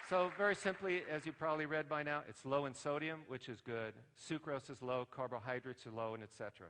So very simply, as you probably read by now, it's low in sodium, which is good. Sucrose is low, carbohydrates are low, and etc.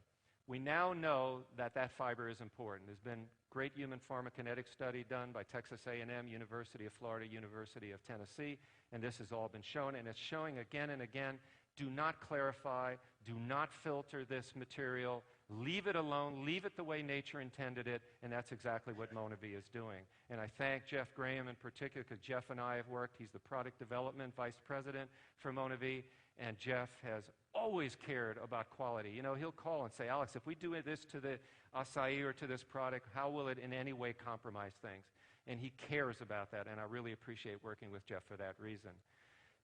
We now know that that fiber is important. There's been great human pharmacokinetic study done by Texas A&M, University of Florida, University of Tennessee, and this has all been shown, and it's showing again and again, do not clarify, do not filter this material, leave it alone, leave it the way nature intended it, and that's exactly what Monavie is doing. And I thank Jeff Graham in particular, because Jeff and I have worked. He's the product development vice president for Monavie, and Jeff has always cared about quality. You know, he'll call and say, Alex, if we do this to the acai or to this product, how will it in any way compromise things? And he cares about that, and I really appreciate working with Jeff for that reason.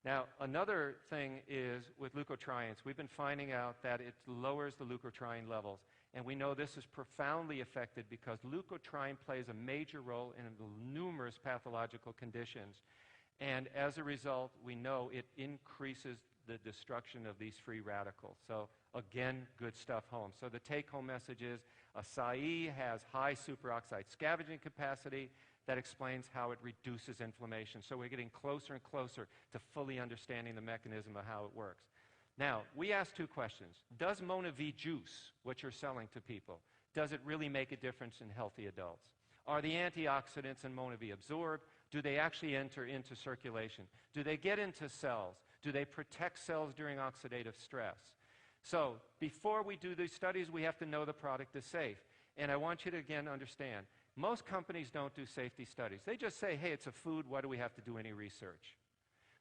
Now, another thing is with leukotrienes, we've been finding out that it lowers the leukotriene levels. And we know this is profoundly affected because leukotriene plays a major role in numerous pathological conditions. And as a result, we know it increases the destruction of these free radicals. So again, good stuff home. So the take-home message is acai has high superoxide scavenging capacity. That explains how it reduces inflammation. So we're getting closer and closer to fully understanding the mechanism of how it works. Now, we asked two questions. Does Monavie juice, what you're selling to people, does it really make a difference in healthy adults? Are the antioxidants in Monavie absorbed? Do they actually enter into circulation? Do they get into cells? Do they protect cells during oxidative stress? So before we do these studies, we have to know the product is safe. And I want you to again understand, most companies don't do safety studies. They just say, hey, it's a food, why do we have to do any research?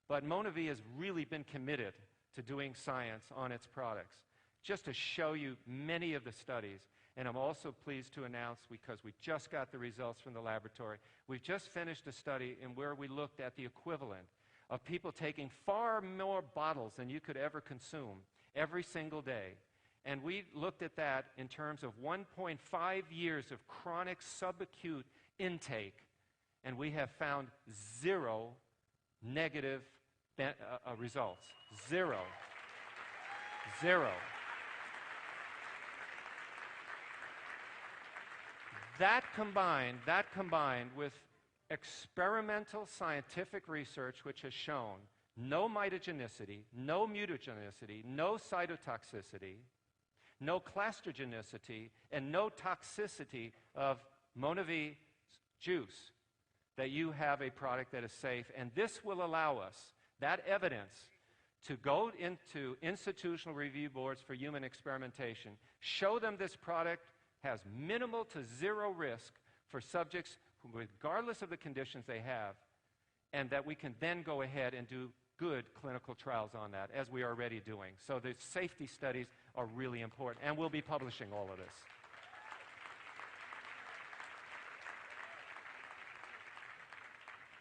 But Monavie has really been committed to doing science on its products, just to show you many of the studies. And I'm also pleased to announce, because we just got the results from the laboratory, we've just finished a study in where we looked at the equivalent of people taking far more bottles than you could ever consume every single day. And we looked at that in terms of 1.5 years of chronic subacute intake, and we have found zero negative results. Zero. Zero. That combined with experimental scientific research which has shown no mitogenicity, no mutagenicity, no cytotoxicity, no clastrogenicity, and no toxicity of Monavie juice, that you have a product that is safe. And this will allow us, that evidence, to go into institutional review boards for human experimentation, show them this product has minimal to zero risk for subjects regardless of the conditions they have, and that we can then go ahead and do good clinical trials on that, as we are already doing. So the safety studies are really important, and we'll be publishing all of this.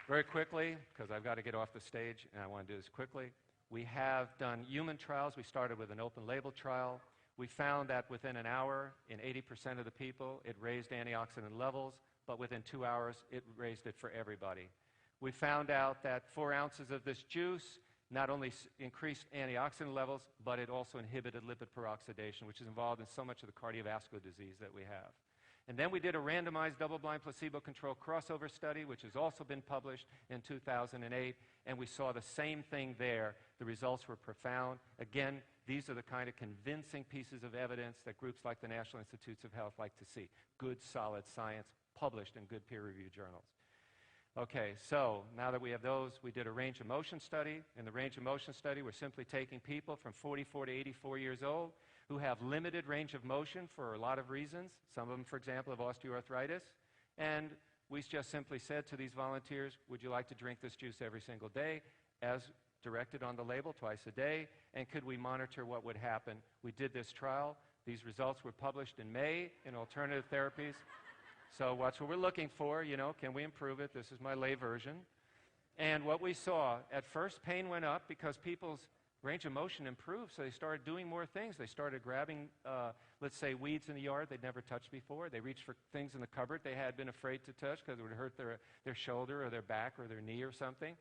Very quickly, because I've got to get off the stage, and I want to do this quickly, we have done human trials. We started with an open label trial. We found that within an hour, in 80% of the people, it raised antioxidant levels, but within 2 hours, it raised it for everybody. We found out that 4 ounces of this juice not only increased antioxidant levels, but it also inhibited lipid peroxidation, which is involved in so much of the cardiovascular disease that we have. And then we did a randomized double-blind placebo-controlled crossover study, which has also been published in 2008, and we saw the same thing there. The results were profound. Again, these are the kind of convincing pieces of evidence that groups like the National Institutes of Health like to see. Good, solid science published in good peer-reviewed journals. Okay, so now that we have those, we did a range of motion study. In the range of motion study, we're simply taking people from 44 to 84 years old who have limited range of motion for a lot of reasons. Some of them, for example, have osteoarthritis. And we just simply said to these volunteers, would you like to drink this juice every single day, as directed on the label, twice a day? And could we monitor what would happen? We did this trial. These results were published in May in Alternative Therapies. So what's what we're looking for, you know, can we improve it? This is my lay version. And what we saw, at first pain went up because people's range of motion improved, so they started doing more things. They started grabbing, let's say, weeds in the yard they'd never touched before. They reached for things in the cupboard they had been afraid to touch because it would hurt their shoulder or their back or their knee or something.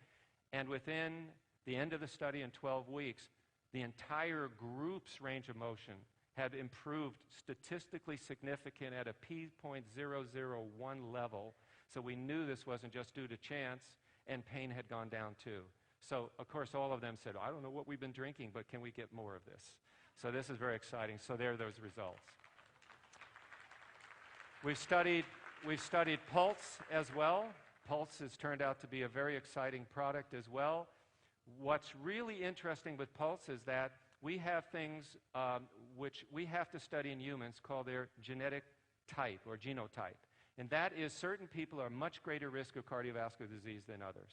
And within the end of the study, in 12 weeks, the entire group's range of motion had improved statistically significant at a p.001 level. So we knew this wasn't just due to chance. and pain had gone down too. So, of course, all of them said, I don't know what we've been drinking, but can we get more of this? So this is very exciting. So there are those results. We've studied pulse as well. Pulse has turned out to be a very exciting product as well. What's really interesting with pulse is that we have things which we have to study in humans called their genetic type or genotype. And that is certain people are much greater risk of cardiovascular disease than others.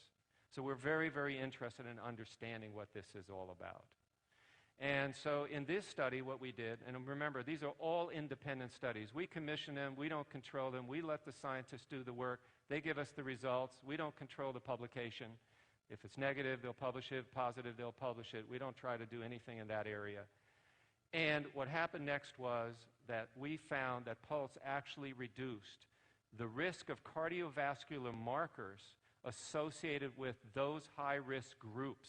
So we're very, very interested in understanding what this is all about. And so in this study, what we did, and remember, these are all independent studies. We commission them. We don't control them. We let the scientists do the work. They give us the results. We don't control the publication. If it's negative, they'll publish it. Positive, they'll publish it. We don't try to do anything in that area. And what happened next was that we found that pulse actually reduced the risk of cardiovascular markers associated with those high-risk groups.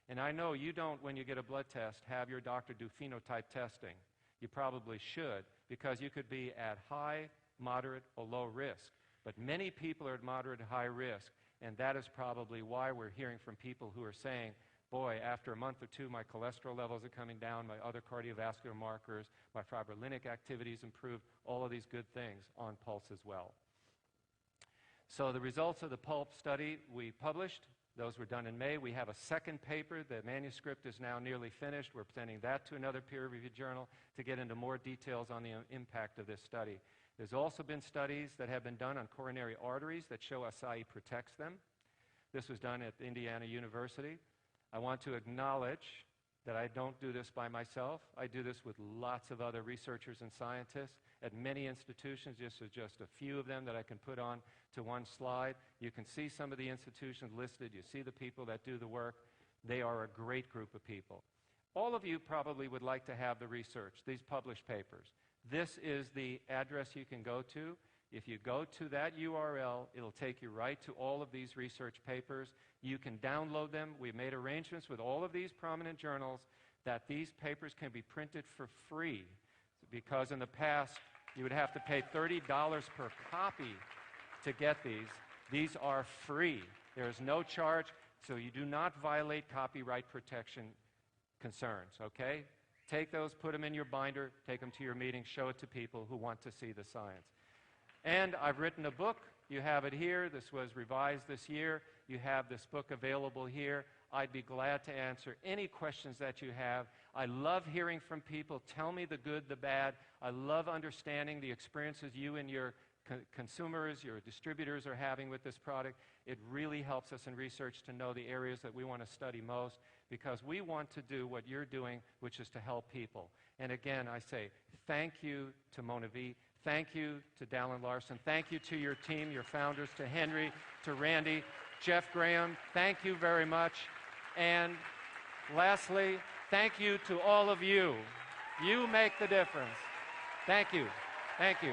And I know you don't, when you get a blood test, have your doctor do phenotype testing. You probably should, because you could be at high, moderate, or low risk. But many people are at moderate and high risk, and that is probably why we're hearing from people who are saying, boy, after a month or two, my cholesterol levels are coming down, my other cardiovascular markers, my fibrinolytic activities improved, all of these good things on pulse as well. So the results of the PULP study we published. Those were done in May. We have a second paper. The manuscript is now nearly finished. We're presenting that to another peer-reviewed journal to get into more details on the impact of this study. There's also been studies that have been done on coronary arteries that show acai protects them. This was done at Indiana University. I want to acknowledge that I don't do this by myself. I do this with lots of other researchers and scientists at many institutions. This is just a few of them that I can put on to one slide. You can see some of the institutions listed. You see the people that do the work. They are a great group of people. All of you probably would like to have the research, these published papers. This is the address you can go to. If you go to that URL, it'll take you right to all of these research papers. You can download them. We've made arrangements with all of these prominent journals that these papers can be printed for free, because in the past you would have to pay $30 per copy to get these. These are free. There is no charge, so you do not violate copyright protection concerns, okay? Take those, put them in your binder, take them to your meeting, show it to people who want to see the science. And I've written a book. You have it here. This was revised this year. You have this book available here. I'd be glad to answer any questions that you have. I love hearing from people. Tell me the good, the bad. I love understanding the experiences you and your consumers, your distributors are having with this product. It really helps us in research to know the areas that we want to study most, because we want to do what you're doing, which is to help people. And again, I say thank you to Monavie. Thank you to Dallin Larson. Thank you to your team, your founders, to Henry, to Randy, Jeff Graham. Thank you very much. And lastly, thank you to all of you. You make the difference. Thank you. Thank you.